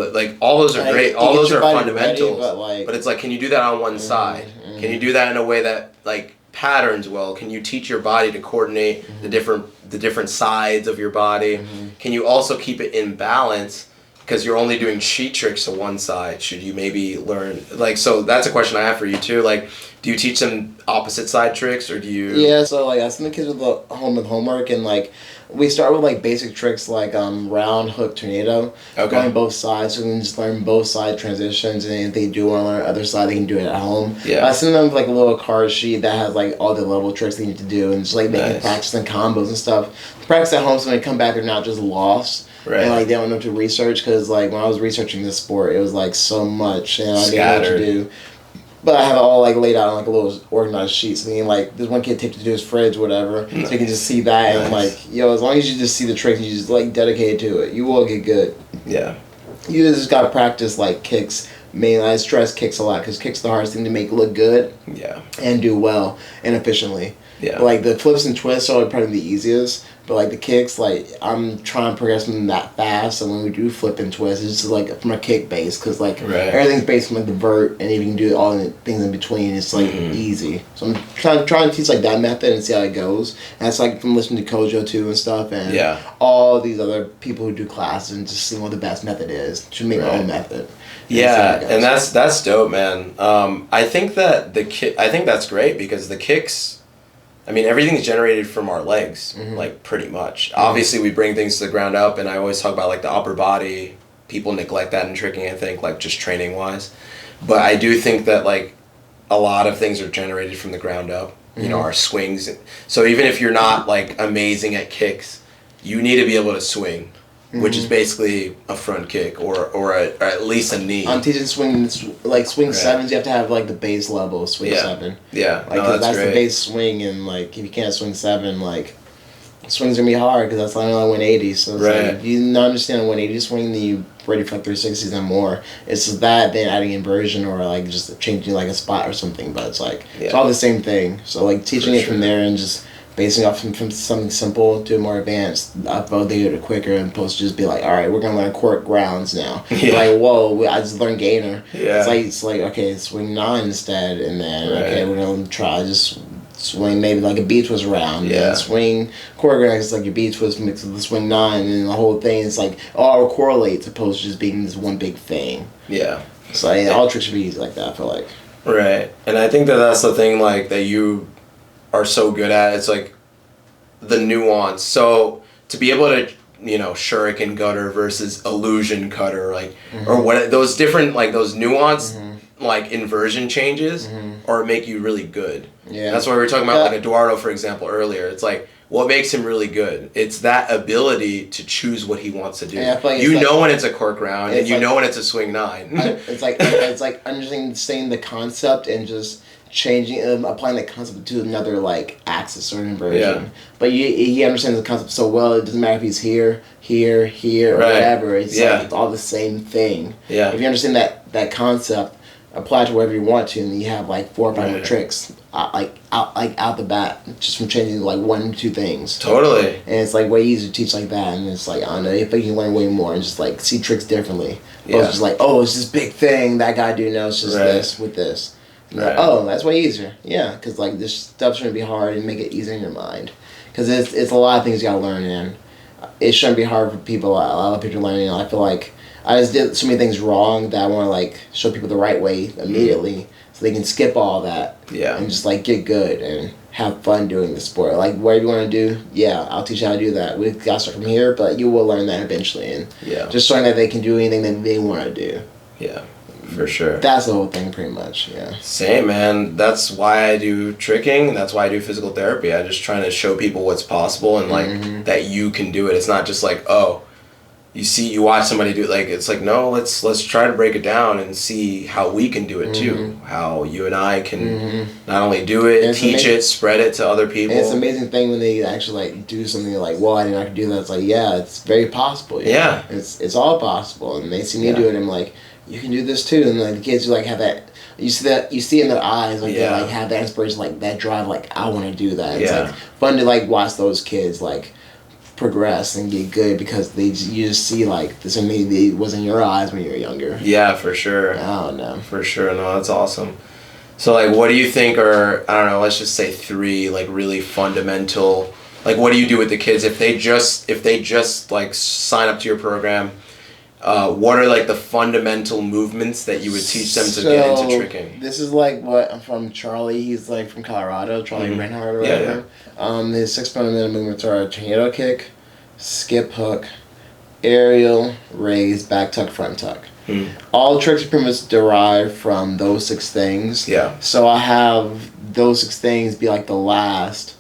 those are like, great. All those are fundamentals. Ready, but it's like, can you do that on one side? Can you do that in a way that like patterns well? Can you teach your body to coordinate the different sides of your body? Can you also keep it in balance? Because you're only doing sheet tricks to one side. Should you maybe learn, like, so that's a question I have for you too. Like, do you teach them opposite side tricks, or do you? Yeah, so like I send the kids with the homework, and like we start with like basic tricks like round, hook, tornado, going both sides. So we can just learn both side transitions, and if they do want to learn the other side, they can do it at home. Yeah. I send them with like a little card sheet that has like all the level tricks they need to do, and just like making practice and combos and stuff. Practice at home, so when they come back, they're not just lost. Right. And like they don't know what to research, because like when I was researching this sport, it was like so much, and I didn't know what to do. But I have it all like laid out on like a little organized sheet. So then like there's one kid taped to do his fridge, whatever. So you can just see that, and like, yo, as long as you just see the tricks and you just like dedicate to it, you will get good. Yeah. You just gotta practice like kicks. Mainly, I stress kicks a lot, because kicks the hardest thing to make look good. Yeah. And do well and efficiently. Yeah. But, like the flips and twists are probably the easiest. But like the kicks, like I'm trying to progress them that fast. So when we do flip and twist, it's just like from a kick base, because like everything's based on like the vert, and if you can do all the things in between, it's like easy. So I'm trying to teach like that method and see how it goes. And that's like from listening to Kojo too and stuff, and all these other people who do classes, and just seeing what the best method is to make my own method. Yeah, and that's dope, man. I think that I think that's great, because the kicks, I mean, everything's generated from our legs, like pretty much. Obviously, we bring things to the ground up, and I always talk about like the upper body. People neglect that in tricking, I think, like just training wise. But I do think that like a lot of things are generated from the ground up. You know, our swings. So even if you're not like amazing at kicks, you need to be able to swing. Which is basically a front kick or at least a knee. I'm teaching swing sevens. You have to have like the base level of swing 7. Yeah, like that's the base swing, and like if you can't swing 7, like swing's gonna be hard, because that's only like 180. So it's like, if you understand a 180 swing, then you ready for like 360s and more. It's just that, then adding inversion or like just changing like a spot or something. But it's like it's all the same thing. So like teaching it from there and just basing off from something simple to more advanced, I felt they did it quicker, and supposed to just be like, all right, we're gonna learn court grounds now. Like, whoa, I just learned gainer. It's like okay, swing 9 instead, and then okay, we're gonna try just swing maybe like a beach twist around. Swing court grounds, it's like your beach twist mixed with the swing 9, and the whole thing is like all correlates, opposed to just being this one big thing. So all tricks should be easy like that, I feel like. Right, and I think that's the thing like that you are so good at. It's like the nuance. So to be able to, you know, shuriken gutter versus illusion cutter, like or what those different like those nuance like inversion changes or make you really good. That's why we were talking about like Eduardo, for example, earlier. It's like what makes him really good. It's that ability to choose what he wants to do. Like you know when it's a cork round, and you know when it's a swing 9. It's like understanding the concept and just changing applying that concept to another like axis or inversion. But he understands the concept so well, it doesn't matter if he's here or whatever. It's like it's all the same thing. If you understand that concept, apply it to wherever you want to, and then you have like 4 or 5 more tricks out the bat, just from changing like 1 or 2 things. Totally. And it's like way easier to teach like that, and it's like I don't know, if you can learn way more and just like see tricks differently. It's just like, oh, it's this big thing that guy do now, it's just this with this. Like, oh, that's way easier. Because like this stuff shouldn't be hard, and make it easier in your mind. Because it's a lot of things you gotta learn, and it shouldn't be hard for people. A lot of people learning. I feel like I just did so many things wrong that I want to like show people the right way immediately, so they can skip all that. And just like get good and have fun doing the sport. Like whatever you want to do, I'll teach you how to do that. We gotta start from here, but you will learn that eventually, and just showing that they can do anything that they want to do. For sure. That's the whole thing, pretty much. Same, man. That's why I do tricking. That's why I do physical therapy. I just trying to show people what's possible, and like that you can do it. It's not just like, oh, you watch somebody do it. Like it's like, no, let's try to break it down and see how we can do it too. How you and I can not only do it, teach it, spread it to other people. And it's an amazing thing when they actually like do something like, well, I didn't know I could do that. It's like, it's very possible. It's all possible, and they see me do it, and I'm like, you can do this too, and like the kids like have that. You see in their eyes, like they like have that inspiration, like that drive, like I want to do that. It's like fun to like watch those kids like progress and get good, because you just see like this immediately was in your eyes when you were younger. For sure. I don't know. For sure, no, that's awesome. So like, what do you think are, I don't know, let's just say 3 like really fundamental, like what do you do with the kids if they just like sign up to your program? What are like the fundamental movements that you would teach them to get into tricking? This is like what I'm from Charlie. He's like from Colorado, Charlie Reinhardt or whatever. His 6 fundamental movements are tornado kick, skip hook, aerial, raise, back tuck, front tuck. All tricks are pretty much derived from those 6 things. Yeah. So I have those 6 things be like the last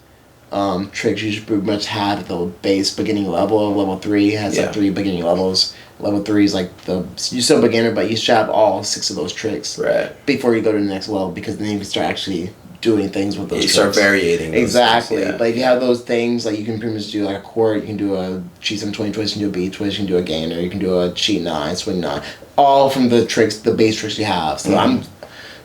tricks you should pretty much have at the base beginning level. Level 3 has like 3 beginning levels. Level 3 is like you're still beginner, but you should have all 6 of those tricks before you go to the next level, because then you can start actually doing things with those tricks. Start varying those exactly. Things, yeah. But if you have those things, like you can pretty much do like a quart, you can do a cheat 720 twist, you can do a B twist, you can do a gainer, you can do a cheat 9, swing 9, all from the tricks, the base tricks you have. So I'm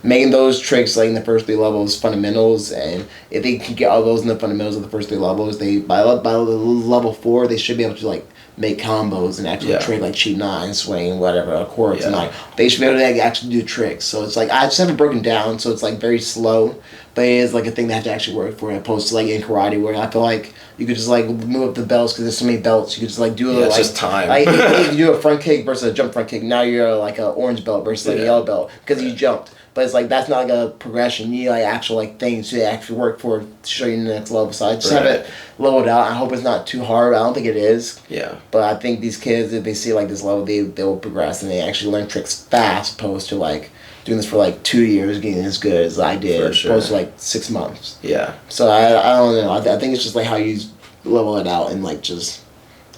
making those tricks like in the first 3 levels fundamentals, and if they can get all those in the fundamentals of the first 3 levels, they by level 4 they should be able to like make combos and actually trick like cheat 9, swing, whatever, a quartz, and like they should be able to actually do tricks. So it's like I just haven't broken down, so it's like very slow, but it is like a thing that I have to actually work for, opposed to like in karate where I feel like you could just like move up the belts because there's so many belts. You could just like do it's just time. Like if you do a front kick versus a jump front kick, now you're like a orange belt versus like a yellow belt because you jumped. But it's like that's not like a progression. You need like actual like things to actually work for to show you the next level. So I just have it leveled out. I hope it's not too hard. I don't think it is. Yeah. But I think these kids, if they see like this level, they will progress and they actually learn tricks fast, opposed to like doing this for like 2 years, getting as good as I did, opposed to like 6 months. Yeah. So I don't know. I think it's just like how you level it out and like just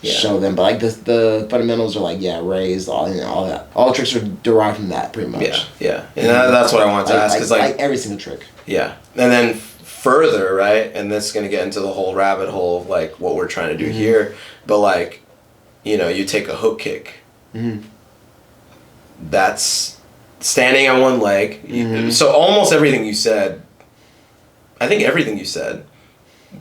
show them. But like the fundamentals are like raised, all that. All the tricks are derived from that pretty much. Yeah. And that's what I wanted to ask, because like every single trick. Yeah. And then further, right, and this is going to get into the whole rabbit hole of like what we're trying to do here, but like, you know, you take a hook kick. That's standing on one leg. So almost everything you said, I think everything you said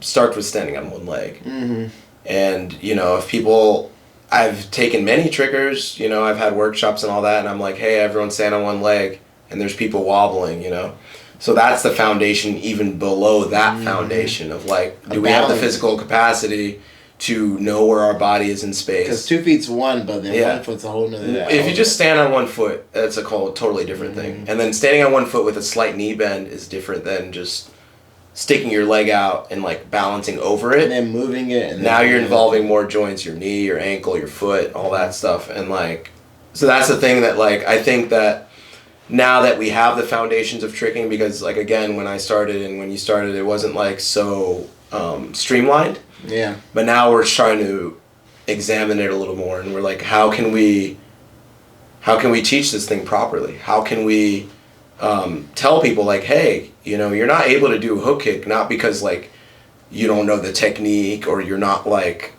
starts with standing on one leg. And, you know, if people, I've taken many triggers, you know, I've had workshops and all that, and I'm like, hey, everyone stand on one leg, and there's people wobbling, you know. So that's the foundation, even below that foundation of like, do we have the physical capacity to know where our body is in space? Because 2 feet's one, but then 1 foot's a whole nother. If you just stand on 1 foot, that's a totally different thing. And then standing on 1 foot with a slight knee bend is different than just sticking your leg out and like balancing over it. And then moving it. And now you're involving more joints, your knee, your ankle, your foot, all that stuff. And like, so that's the thing that like, I think that now that we have the foundations of tricking, because like, again, when I started and when you started, it wasn't like so streamlined. Yeah. But now we're trying to examine it a little more, and we're like, how can we teach this thing properly? How can we tell people like, hey, you know, you're not able to do a hook kick, not because like you don't know the technique or you're not like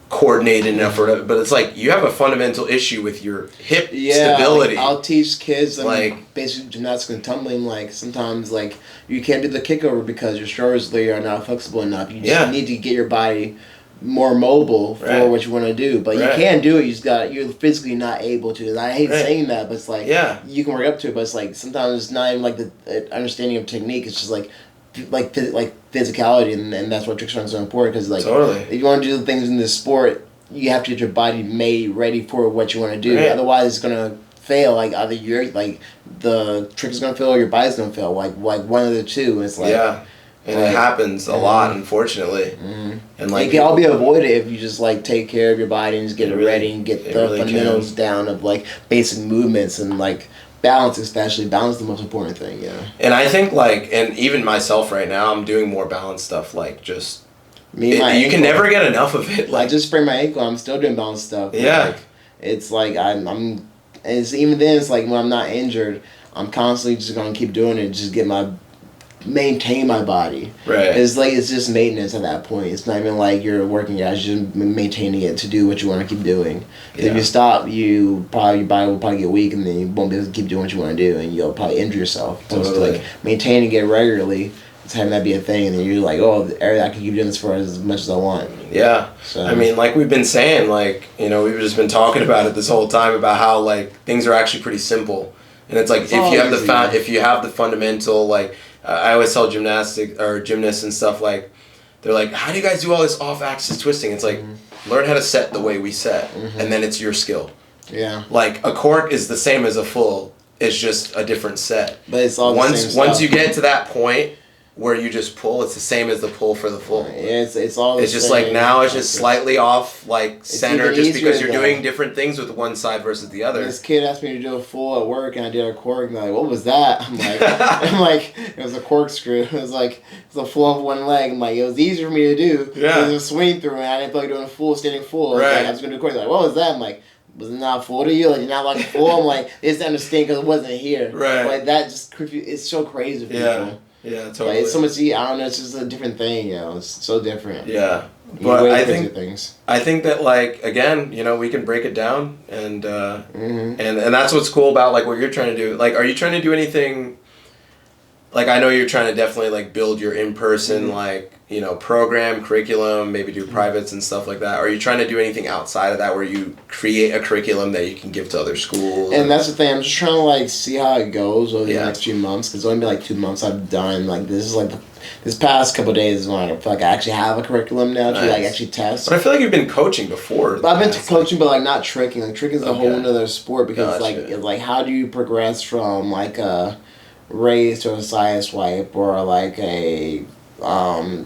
coordinated enough for it, but it's like you have a fundamental issue with your hip stability. Like, I'll teach kids like basic gymnastics and tumbling. Like sometimes like you can't do the kickover because your shoulders are not flexible enough. You just need to get your body more mobile for what you want to do, but you can do it. You're physically not able to. And I hate saying that, but it's like you can work up to it. But it's like sometimes it's not even like the understanding of technique. It's just like physicality, and that's what TrickStrong is so important, because like if you want to do the things in this sport, you have to get your body made ready for what you want to do. Otherwise, it's gonna fail. Like either you're like the trick is gonna fail or your body's gonna fail. Like one of the two. It's like and it happens a lot, unfortunately. And like it can all be avoided if you just like take care of your body and just get it ready and get the fundamentals down of like basic movements and like balance, especially. Balance is the most important thing, And I think like, and even myself right now, I'm doing more balance stuff, like just you can never get enough of it. Like I just sprained my ankle, I'm still doing balance stuff. Like, it's like it's even then it's like when I'm not injured, I'm constantly just gonna keep doing it, just maintain my body. It's like it's just maintenance at that point. It's not even like you're working out, it's just maintaining it to do what you want to keep doing. If you stop, your body will probably get weak, and then you won't be able to keep doing what you want to do, and you'll probably injure yourself. So it's like maintaining it regularly, it's having that be a thing, and then you're like, oh, I can keep doing this for as much as I want. So I mean, like we've been saying, like, you know, we've just been talking about it this whole time about how like things are actually pretty simple. And it's like if you have the fundamental, like I always tell gymnasts and stuff, like they're like, how do you guys do all this off-axis twisting? It's like learn how to set the way we set, and then it's your skill. Yeah. Like a cork is the same as a full. It's just a different set. But it's all the same stuff. Once you get to that point where you just pull, it's the same as the pull for the full. It's all the It's just same. like now it's just slightly off like center just because you're though. doing different things with one side versus the other. This kid asked me to do a full at work and I did a cork and they're like, what was that? I'm like, it was a corkscrew. It was like, it's a full of one leg. I'm like, it was easier for me to do. Yeah. It was a swing through and I didn't feel like doing a full, standing full. Right. Like, I was going to do a cork. They're like, what was that? I'm like, was it not full to you? Like, you're not like full? I'm like, they just understand because it wasn't here. Right. Like, that just, it's so crazy for people. Yeah, totally. Like, it's so much, I don't know, it's just a different thing, It's so different. Yeah. But I think that, like, again, we can break it down and and that's what's cool about like what you're trying to do. Like, are you trying to do anything? Like, I know you're trying to definitely like build your in-person like program, curriculum, maybe do privates and stuff like that. Are you trying to do anything outside of that where you create a curriculum that you can give to other schools? And that's the thing. I'm just trying to like see how it goes over the next few months because it's only been like 2 months I've done. Like this is like this past couple of days is when I feel like I actually have a curriculum now to like actually test. But I feel like you've been coaching before. But I've been coaching, but like not tricking. Like tricking is a whole other sport because it's like how do you progress from like a raise to a side swipe or like a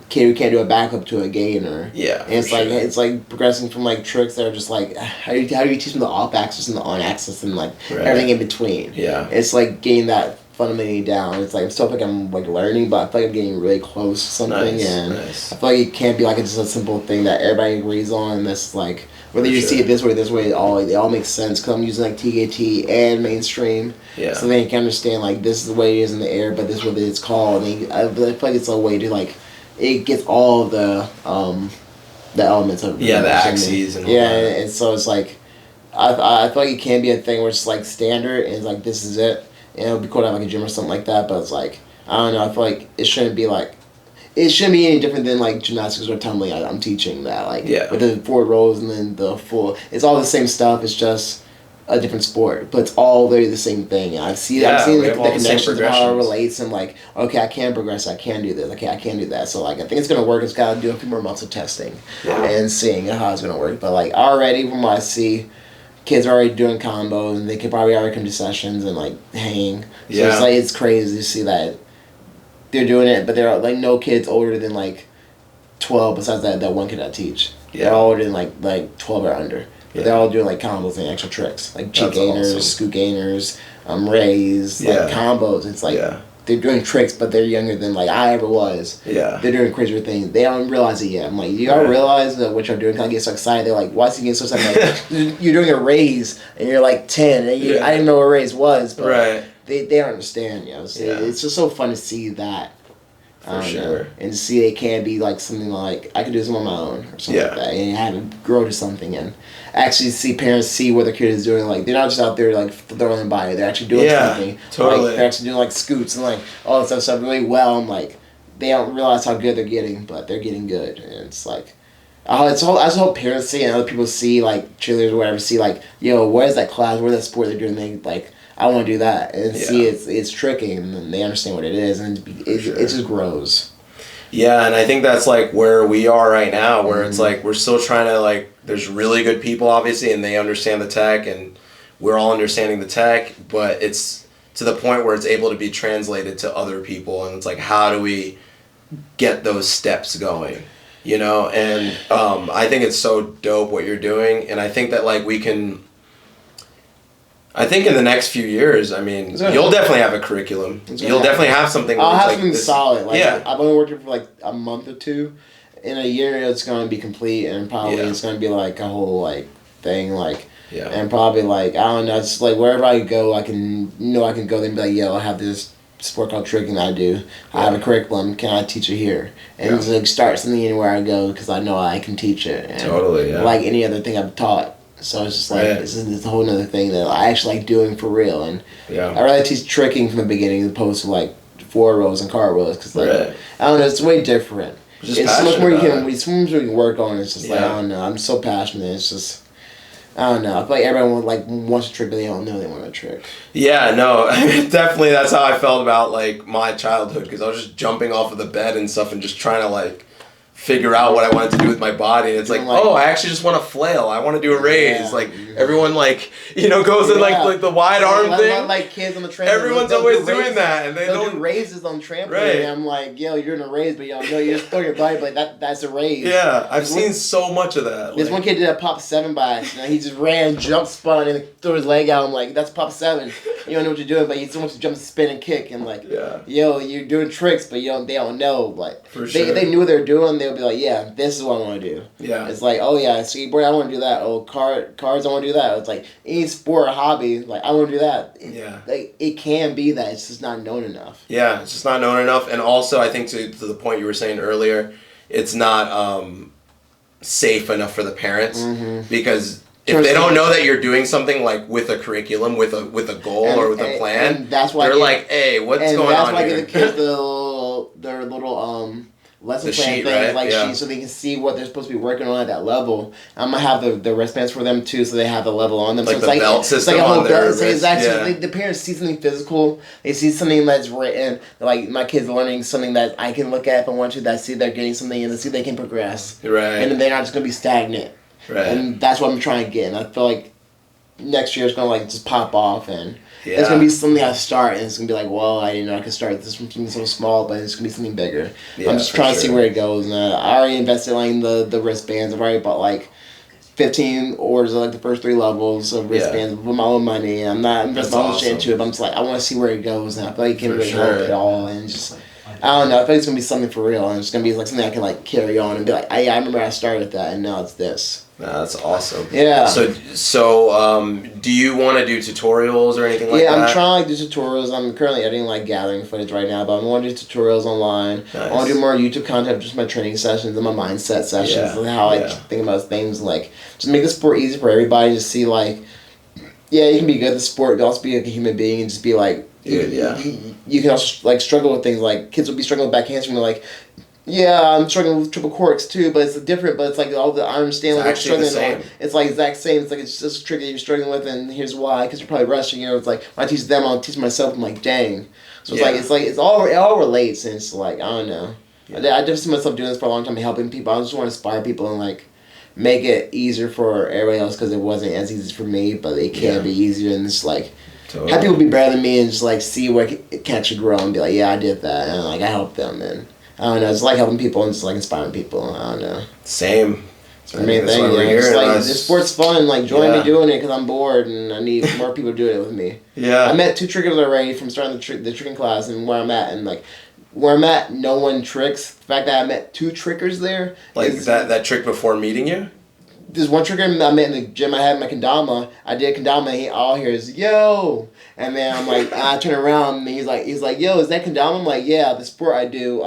kid who can't do a backup to a gainer. Yeah. And it's like progressing from like tricks that are just like how do you teach them the off axis and the on axis and like everything in between. Yeah. It's like getting that fundamentally down. It's like I'm still like I'm like learning, but I feel like I'm getting really close to something and I feel like it can't be like just a simple thing that everybody agrees on and that's like whether you see it this way, it all makes sense because I'm using like TKT and mainstream. Yeah. So they can understand like this is the way it is in the air, but this is what it's called. And I feel like it's a way to like it gets all the elements of the axes and all that. And so it's like I feel like it can be a thing where it's like standard and it's like this is it. And it would be cool to have like a gym or something like that, but it's like I don't know. I feel like it shouldn't be any different than like gymnastics or tumbling. I'm teaching that with the forward rolls and then the full. It's all the same stuff. It's just a different sport, but it's all really the same thing. I've seen the connections of how it relates and like okay, I can progress. I can do this. Okay, I can do that. So like I think it's gonna work. It's gotta do a few more months of testing and seeing how it's gonna work. But like already from what I see. Kids are already doing combos and they could probably already come to sessions and like hang. So it's crazy to see that they're doing it, but there are like no kids older than like 12 besides that one kid I teach. Yeah. They're all older than like 12 or under. Yeah. They're all doing like combos and actual tricks. Like cheek gainers, scoot gainers, raise, like combos. It's like they're doing tricks but they're younger than like I ever was. Yeah. They're doing crazier things. They don't realize it yet. I'm like, you all realize what you're doing? Kind of get so excited. They're like, why is he getting so excited? Like, you're doing a raise and you're like 10 and I didn't know what a raise was, but they don't understand, So it's just so fun to see that. For sure. And to see it can be like something like I could do something on my own or something like that and have it grow to something and actually see parents see what their kid is doing. Like they're not just out there like throwing their body, they're actually doing something. Totally. Like, they're actually doing like scoots and like all this other stuff really well. I'm like they don't realize how good they're getting, but they're getting good. And it's like I just hope parents see and other people see like cheerleaders or whatever see like, yo, where's that class, where's that sport they're doing? They like I want to do that and see it's tricking and they understand what it is and it just grows. Yeah, and I think that's like where we are right now, where it's like we're still trying to like. There's really good people, obviously, and they understand the tech, and we're all understanding the tech. But it's to the point where it's able to be translated to other people, and it's like, how do we get those steps going? And I think it's so dope what you're doing, and I think that like we can. I think in the next few years, I mean, you'll definitely have a curriculum. You'll definitely have something. I'll have something solid. Like, I've only worked here for like a month or two. In a year, it's going to be complete, and probably it's going to be like a whole like thing, like, and probably like I don't know. It's like wherever I go, I can go there and be like, yo, I have this sport called tricking that I do. I have a curriculum. Can I teach it here? And just like start something anywhere I go because I know I can teach it. And totally, like any other thing I've taught. So it's just like this is a whole other thing that I actually like doing for real, and I rather teach tricking from the beginning as opposed to like forward rolls and cartwheels because like I don't know, it's way different. It's so much more you can work on. It's just like I don't know, I'm so passionate. It's just I don't know. I feel like everyone wants to trick, but they don't know they want to trick. Yeah, no, definitely that's how I felt about like my childhood, because I was just jumping off of the bed and stuff and just trying to like figure out what I wanted to do with my body. And it's like, oh, I actually just want to flail. I want to do a raise. Yeah, like everyone goes in like the wide arm thing. Like kids on the trampoline. Everyone's always doing that, and they'll do raises on trampoline. Right. And I'm like, yo, you're doing a raise, but no, you just throw your body, but that's a raise. Yeah, I've seen so much of that. This one kid did a pop 7 by accident. He just ran, jump, spun, and threw his leg out. I'm like, that's pop 7. You don't know what you're doing, but he still wants to jump, spin, and kick. And like, yo, you're doing tricks, but they don't know. Like, if they knew what they were doing, they would be like, yeah, this is what I want to do. Yeah. It's like, oh yeah, skateboard, I want to do that. Oh, cars, I want to do that. It's like any sport or hobby, like I want to do that. It can be that. It's just not known enough. Yeah, it's just not known enough. And also, I think to the point you were saying earlier, it's not safe enough for the parents because if they don't know that you're doing something like with a curriculum, with a goal or with a plan, and that's why they're like, hey, what's going on here? That's why I give the kids their little lesson plan sheet, things, right? sheets, so they can see what they're supposed to be working on at that level. I'm gonna have the wristbands for them too, so they have the level on them. Like so the belt system, it's like a whole belt. Exactly. So the parents see something physical. They see something that's written. Like my kids learning something that I can look at if I want to. That see they're getting something and see they can progress. Right. And they're not just gonna be stagnant. Right. And that's what I'm trying to get. And I feel like next year it's gonna just pop off and. Yeah. It's going to be something I start, and it's going to be like, well, I didn't know I could start this from something so small, but it's going to be something bigger. Yeah, I'm just trying to see where it goes. And I already invested in the wristbands. I've already bought 15 orders of the first 3 levels of wristbands with my own money. I'm not investing my own shit into it, but I'm just I want to see where it goes, and I feel like it can really help it all. And just, I don't know, I feel like it's going to be something for real, and it's going to be something I can carry on and be like, I remember I started that, and now it's this. That's awesome. Yeah. So, do you want to do tutorials or anything like that? Yeah, I'm trying to do tutorials. I'm currently editing gathering footage right now, but I want to do tutorials online. Nice. I want to do more YouTube content, just my training sessions and my mindset sessions, and how I think about things. Just make the sport easy for everybody. Just see you can be good at the sport, but also be a human being and just be you can also struggle with things kids will be struggling with back handspring. Yeah, I'm struggling with triple corks too, but it's different. But it's all the I understand what you're struggling on. It's exact same. It's it's just a trick that you're struggling with, and here's why. Because you're probably rushing. It's when I teach them, I'll teach myself. I'm dang. So it all relates, and it's I don't know. Yeah. I just see myself doing this for a long time, helping people. I just want to inspire people and make it easier for everybody else because it wasn't as easy for me, but it can be easier and it's totally. Have people be better than me and just see where it can actually grow and be yeah, I did that, and I helped them and. I don't know. It's helping people and it's inspiring people. I don't know. Same. It's the main thing. This sport's fun. Join me doing it because I'm bored and I need more people to do it with me. Yeah. I met 2 trickers already from starting the tricking class and where I'm at, and where I'm at, no one tricks. The fact that I met 2 trickers there. That trick before meeting you. There's one tricker I met in the gym I had in my kendama. I did kendama and all I hear is yo, and then I'm I turn around and he's like yo, is that kendama? I'm like, yeah, the sport I do.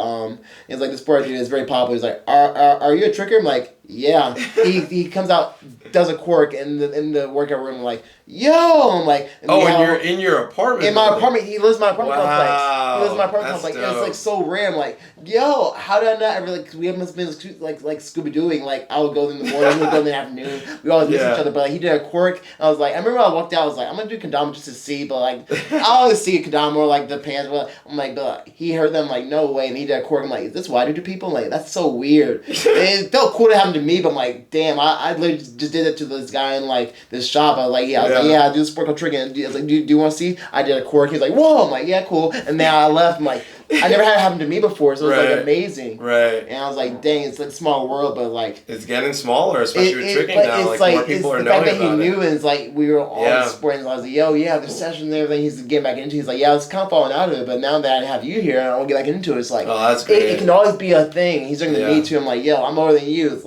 He's the sport I do is very popular. He's are you a tricker? I'm like, yeah. He comes out, does a quirk in the workout room. I'm like, yo, I'm and you're in your apartment. In my apartment, he lives in my apartment complex. He lives in my apartment complex. And it's so rare. I'm yo, how did I not ever cause we haven't been Scooby Dooing. I would go in the morning, he would go in the afternoon. We always miss each other. But he did a quirk. I was I remember I walked out. I was I'm gonna do kendama just to see. But I always see a kendama or the pants. But I'm but he heard them no way. And he did a quirk. I'm is this why I do to people? That's so weird. It felt cool to happen to me. But I'm damn, I literally just did it to this guy in this shop. I was I do this sport called tricking. I was do you want to see? I did a quirk. He's whoa. I'm yeah, cool. And now I left. I'm I never had it happen to me before, so it was amazing. Right. And I was dang, it's a small world, but it's getting smaller, especially with tricking now. More people are knowing about it. The fact that he knew and it's we were all in sport, and I was yo, yeah, there's sessions and everything. He's getting back into. He's yeah, I was kind of falling out of it, but now that I have you here, and I want to get back into it. It's oh, that's great. It can always be a thing. He's looking to me too. I'm yo, I'm older than you. It's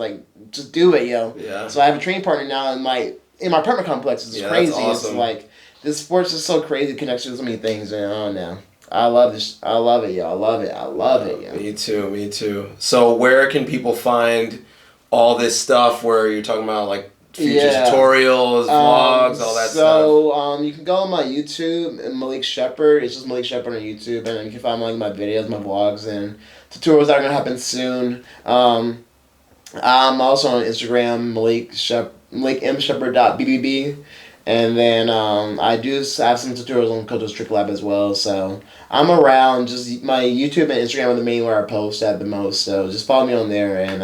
just do it, yo. Yeah. So I have a training partner now in my apartment complex. It's crazy. That's awesome. It's this sport's just so crazy. Connects to so many things, and I don't know. I love this. I love it, yo. I love it, yo. Me too. So where can people find all this stuff where you're talking about future tutorials, vlogs, all that stuff? So you can go on my YouTube, Malik Shepard. It's just Malik Shepard on YouTube, and then you can find my videos, my vlogs, and tutorials that are gonna happen soon. I'm also on Instagram, Malik Shepard. MalikMShepherd.bbb. And then I do have some tutorials on Coach's Trick Lab as well. So I'm around. Just my YouTube and Instagram are the main where I post at the most. So just follow me on there and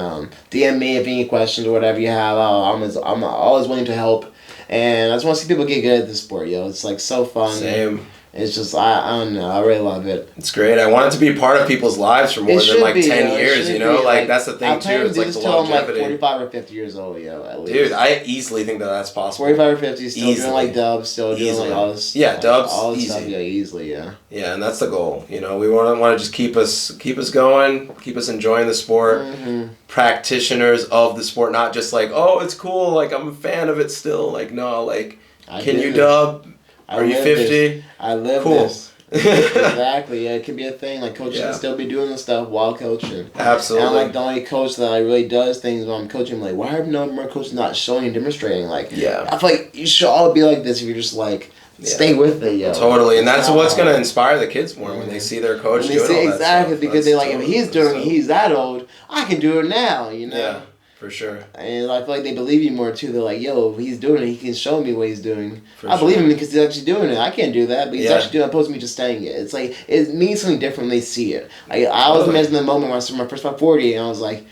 DM me if any questions or whatever you have. I'm always willing to help. And I just want to see people get good at this sport, yo. It's like so fun. Same. It's just I don't know. I really love it. It's great. I want it to be part of people's lives for more than like 10 years. You know, like that's the thing too. It's like the longevity. I'm like 45 or 50 years old, yo. At least. Dude, I easily think that that's possible. 45 or 50, still doing like dubs, still doing like all this. Yeah, dubs, all this easy. stuff, yeah, easily, yeah. Yeah, and that's the goal. You know, we want to just keep us going, keep us enjoying the sport. Mm-hmm. Practitioners of the sport, not just like, oh, it's cool. Like I'm a fan of it still. Like no, like can you dub? Are you 50? I live this. Exactly, yeah, it could be a thing. Like coaches can still be doing this stuff while coaching. Absolutely. And I'm like the only coach that really does things when I'm coaching. I'm like, why are no more coaches not showing and demonstrating? Like, I feel like you should all be like this if you're just like stay with it, yo. Totally, and that's what's gonna inspire the kids more when they see their coach doing all that exactly stuff. Because they're like, if he's doing it, he's that old, I can do it now, you know. Yeah. For sure. And I feel like they believe you more too. They're like, yo, if he's doing it, he can show me what he's doing. I believe him because he's actually doing it. I can't do that, but he's actually doing it opposed to me just saying it. It's like, it means something different when they see it. Like, I was imagining the moment when I saw my first 540 and I was like,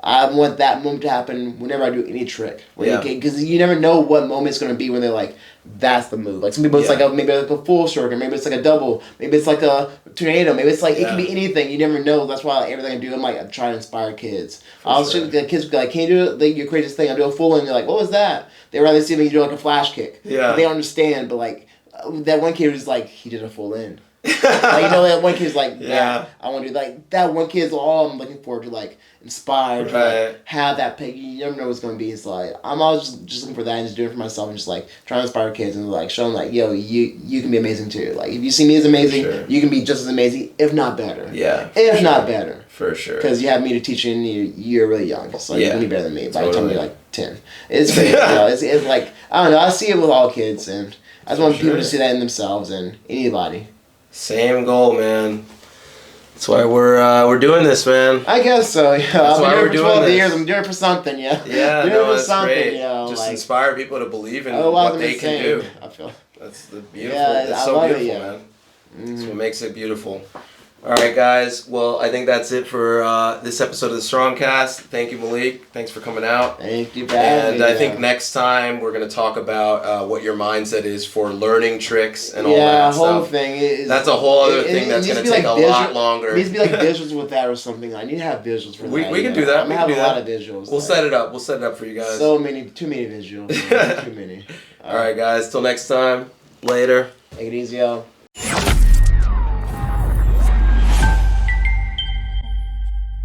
I want that moment to happen whenever I do any trick. Because you never know what moment it's going to be when they're like, that's the move. Like some people, it's like maybe like a full stroke, or maybe it's like a double, maybe it's like a tornado, maybe it's like it can be anything. You never know. That's why everything I do, I'm like I try to inspire kids. I'll shoot the kids be like, "Can you do it? Like, your craziest thing?" I do a full, and they're like, "What was that?" They rather see me do like a flash kick. Yeah, but they don't understand. But like that one kid was like, he did a full in. Like, you know, that one kid's like, I want to do like that. One kid's all I'm looking forward to, like inspired to like, have that pick. You never know what's going to be. It's like I'm always just looking for that and just doing it for myself and just like trying to inspire kids and like show them like, yo, you can be amazing too. Like if you see me as amazing, you can be just as amazing, if not better. Yeah, if not better. For sure. Because you have me to teach you and you're really young, so you can be better than me by the time you're like 10. It's crazy. You know, it's like I don't know. I see it with all kids, and I just want people to see that in themselves and anybody. Same goal, man. That's why we're doing this, man. I guess so. Yeah. That's why we're doing 12 this. years. I'm doing it for something, yeah. Yeah, doing no, it for that's something, great. You know, just like, inspire people to believe in what they can do. I feel. That's the beautiful. Yeah, it's so beautiful, it, man. That's what makes it beautiful. All right, guys. Well, I think that's it for this episode of the StrongCast. Thank you, Malik. Thanks for coming out. Thank you for having me. And I think next time we're going to talk about what your mindset is for learning tricks and all that stuff. Yeah, whole thing. That's a whole other thing that's going to take a lot longer. It needs to be like visuals with that or something. I need to have visuals for that. We can do that. I'm going to have a lot of visuals. We'll set it up. We'll set it up for you guys. Too many visuals. Too many. All right, guys. Till next time. Later. Take it easy, y'all.